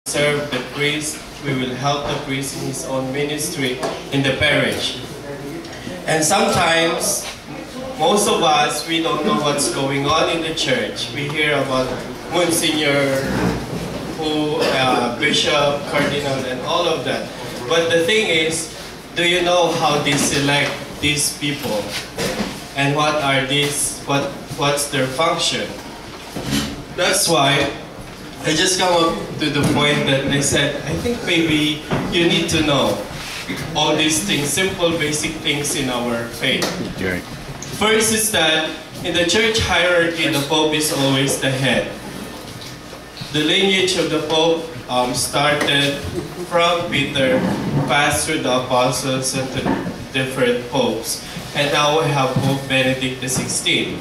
serve the priest, we will help the priest in his own ministry in the parish. And sometimes, most of us, we don't know what's going on in the church. We hear about Monsignor, Bishop, Cardinal, and all of that. But the thing is, do you know how they select these people? And what are these, what's their function? That's why I just come up to the point that I said, I think maybe you need to know all these things, simple, basic things in our faith. Right. First is that in the church hierarchy, the Pope is always the head. The lineage of the Pope started from Peter, passed through the apostles and the different popes. And now we have Pope Benedict XVI.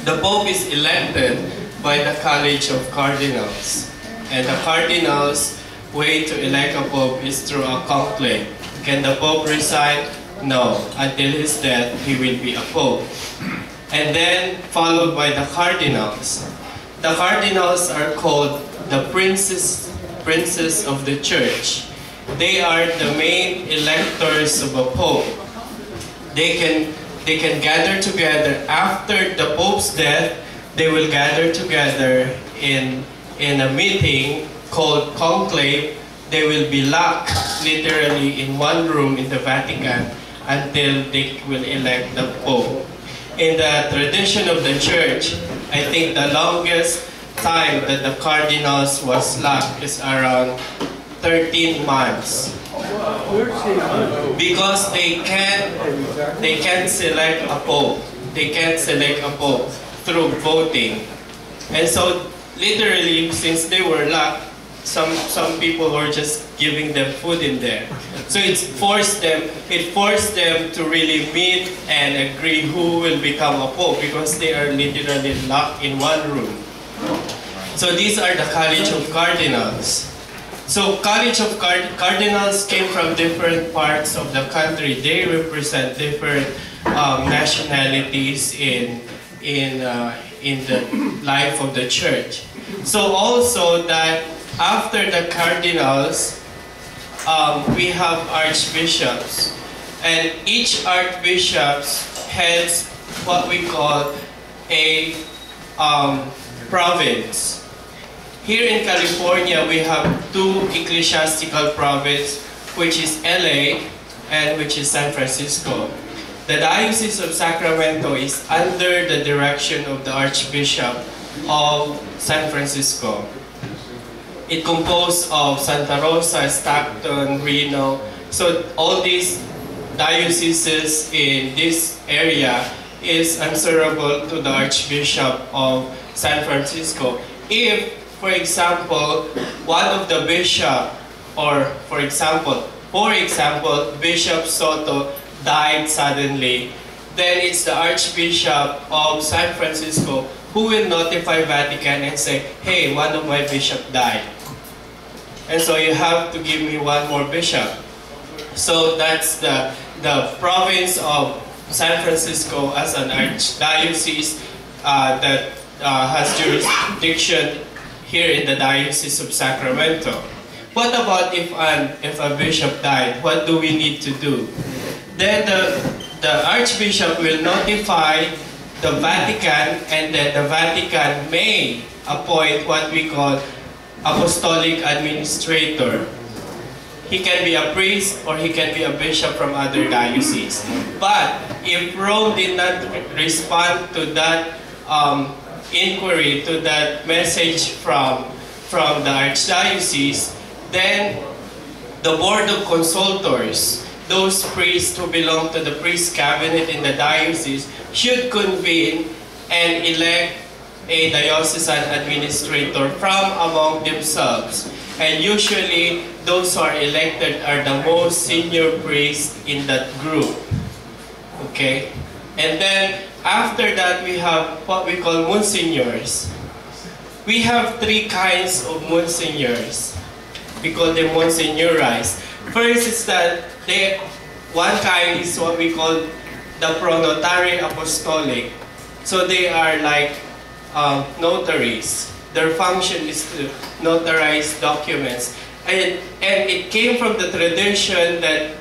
The Pope is elected by the College of Cardinals. And the Cardinals' way to elect a Pope is through a conclave. Can the Pope resign? No. Until his death, he will be a Pope. And then, followed by the Cardinals. The Cardinals are called the princes of the Church. They are the main electors of a Pope. They can gather together after the Pope's death. They will gather together in a meeting called conclave. They will be locked literally in one room in the Vatican until they will elect the Pope. In the tradition of the Church, I think the longest time that the Cardinals was locked is around 13 months. Because they can't select a Pope. They can't select a Pope through voting. And so literally, since they were locked, some people were just giving them food in there. So it forced them to really meet and agree who will become a Pope, because they are literally locked in one room. So these are the College of Cardinals. So College of Cardinals came from different parts of the country. They represent different nationalities in the life of the church. So also that after the cardinals, we have archbishops, and each archbishop heads what we call a province. Here in California, we have two ecclesiastical provinces, which is LA and which is San Francisco. The Diocese of Sacramento is under the direction of the Archbishop of San Francisco. It composed of Santa Rosa, Stockton, Reno. So all these dioceses in this area is answerable to the Archbishop of San Francisco. If, for example, one of the bishop, or for example, Bishop Soto died suddenly, then it's the Archbishop of San Francisco who will notify Vatican and say, hey, one of my bishop died. And so you have to give me one more bishop. So that's the province of San Francisco as an archdiocese that has jurisdiction here in the Diocese of Sacramento. What about if a bishop died? What do we need to do? Then the Archbishop will notify the Vatican, and then the Vatican may appoint what we call Apostolic Administrator. He can be a priest or he can be a bishop from other dioceses. But if Rome did not respond to that inquiry, to that message from the Archdiocese, then the Board of Consultors, those priests who belong to the priest cabinet in the diocese, should convene and elect a diocesan administrator from among themselves. And usually, those who are elected are the most senior priests in that group. Okay? And then, after that, we have what we call monsignors. We have three kinds of monsignors. We call them monsignorized. First is that one kind is what we call the pronotary apostolic. So they are like notaries. Their function is to notarize documents. And it came from the tradition that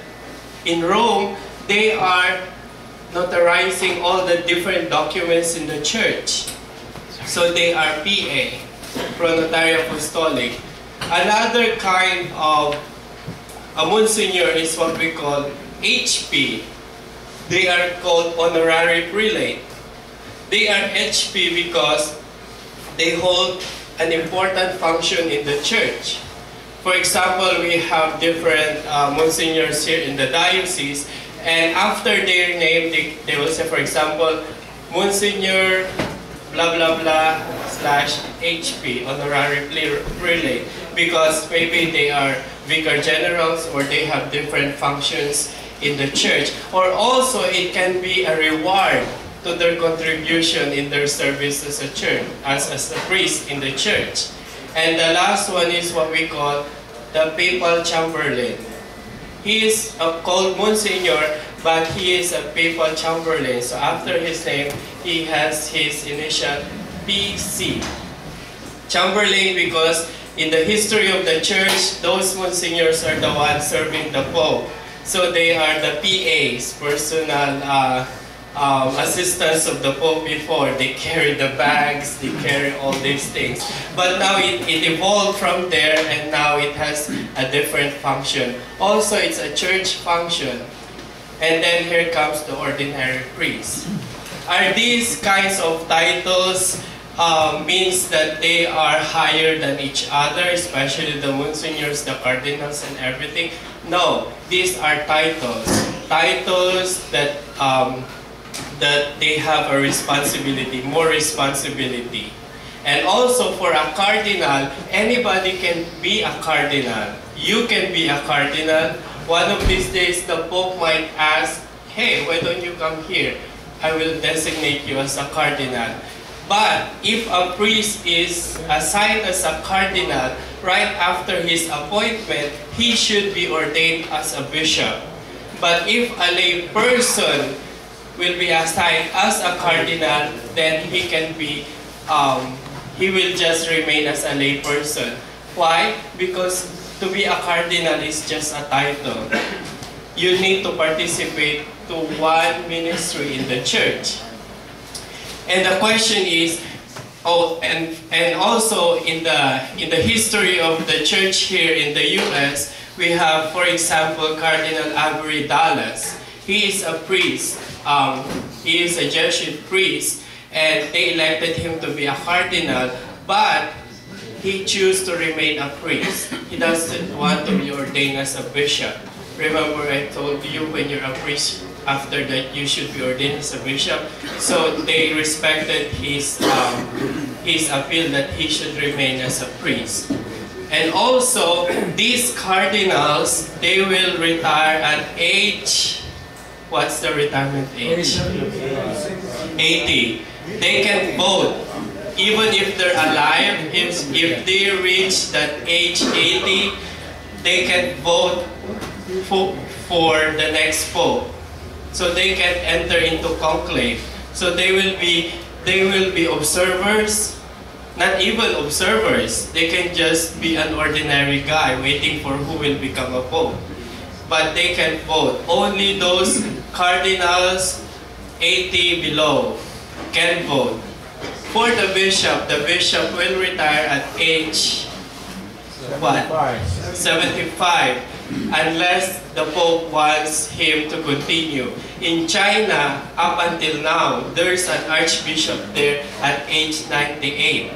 in Rome, they are notarizing all the different documents in the church. So they are PA, Pro Notario Apostolic. Another kind of a Monsignor is what we call HP. They are called Honorary Prelate. They are HP because they hold an important function in the church. For example, we have different Monsignors here in the diocese, and after their name, they will say, for example, Monsignor blah blah blah / HP, Honorary Prelate, because maybe they are vicar generals or they have different functions in the church. Or also, it can be a reward to their contribution in their service as a church, as a priest in the church. And the last one is what we call the Papal Chamberlain. He is called Monsignor, but he is a Papal Chamberlain. So after his name, he has his initial PC. Chamberlain because in the history of the church, those Monsignors are the ones serving the Pope. So they are the PAs, personal assistants of the Pope before. They carry the bags, they carry all these things. But now it evolved from there, and now it has a different function. Also, it's a church function. And then here comes the ordinary priest. Are these kinds of titles means that they are higher than each other, especially the Monsignors, the Cardinals, and everything? No, these are titles. Titles that that they have a responsibility, more responsibility. And also for a cardinal, anybody can be a cardinal. You can be a cardinal. One of these days, the Pope might ask, hey, why don't you come here? I will designate you as a cardinal. But if a priest is assigned as a cardinal, right after his appointment, he should be ordained as a bishop. But if a lay person will be assigned as a cardinal, then he can be, he will just remain as a lay person. Why? Because to be a cardinal is just a title. You need to participate to one ministry in the church. And the question is, and also in the history of the church here in the U.S., we have, for example, Cardinal Avery Dallas. He is a priest. He is a Jesuit priest, and they elected him to be a cardinal, but he chose to remain a priest. He doesn't want to be ordained as a bishop. Remember, I told you when you're a priest, after that you should be ordained as a bishop. So they respected his appeal that he should remain as a priest. And also, these cardinals, they will retire at age, what's the retirement age? 80. They can vote. Even if they're alive, if they reach that age 80, they can vote for the next Pope. So they can enter into conclave. So they will be observers. Not even observers. They can just be an ordinary guy waiting for who will become a Pope. But they can vote. Only those cardinals 80 below can vote. For the bishop will retire at age what? 75. Unless the Pope wants him to continue. In China, up until now, there's an archbishop there at age 98.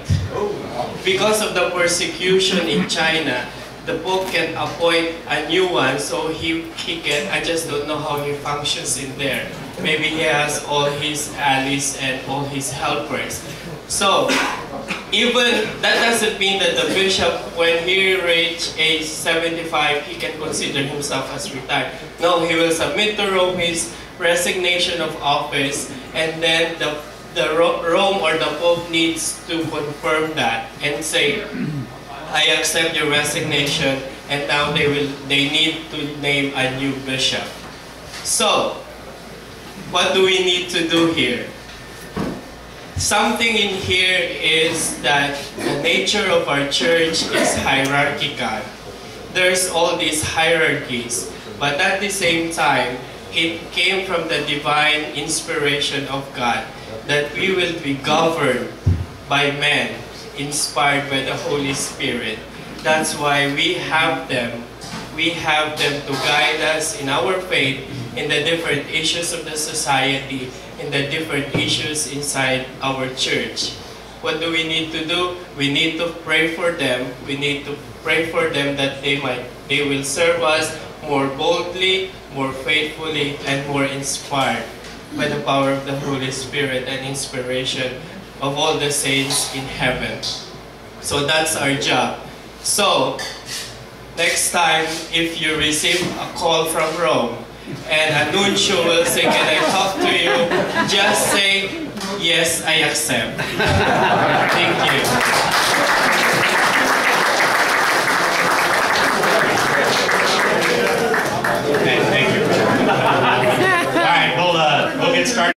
Because of the persecution in China, the Pope can appoint a new one, so he can, I just don't know how he functions in there. Maybe he has all his allies and all his helpers. So, even that doesn't mean that the bishop, when he reaches age 75, he can consider himself as retired. No, he will submit to Rome his resignation of office, and then the Rome or the Pope needs to confirm that and say, I accept your resignation, and now they need to name a new bishop. So, what do we need to do here? something in here is that the nature of our church is hierarchical. There's all these hierarchies, but at the same time, it came from the divine inspiration of God that we will be governed by men, inspired by the Holy Spirit. That's why we have them. We have them to guide us in our faith, in the different issues of the society, in the different issues inside our church. What do we need to do? We need to pray for them. We need to pray for them that they will serve us more boldly, more faithfully, and more inspired by the power of the Holy Spirit and inspiration of all the saints in heaven. So that's our job. So, next time, if you receive a call from Rome, and Anuncio will say, "Can I talk to you?" Just say, "Yes, I accept." Thank you. Okay, thank you. All right, we'll get started.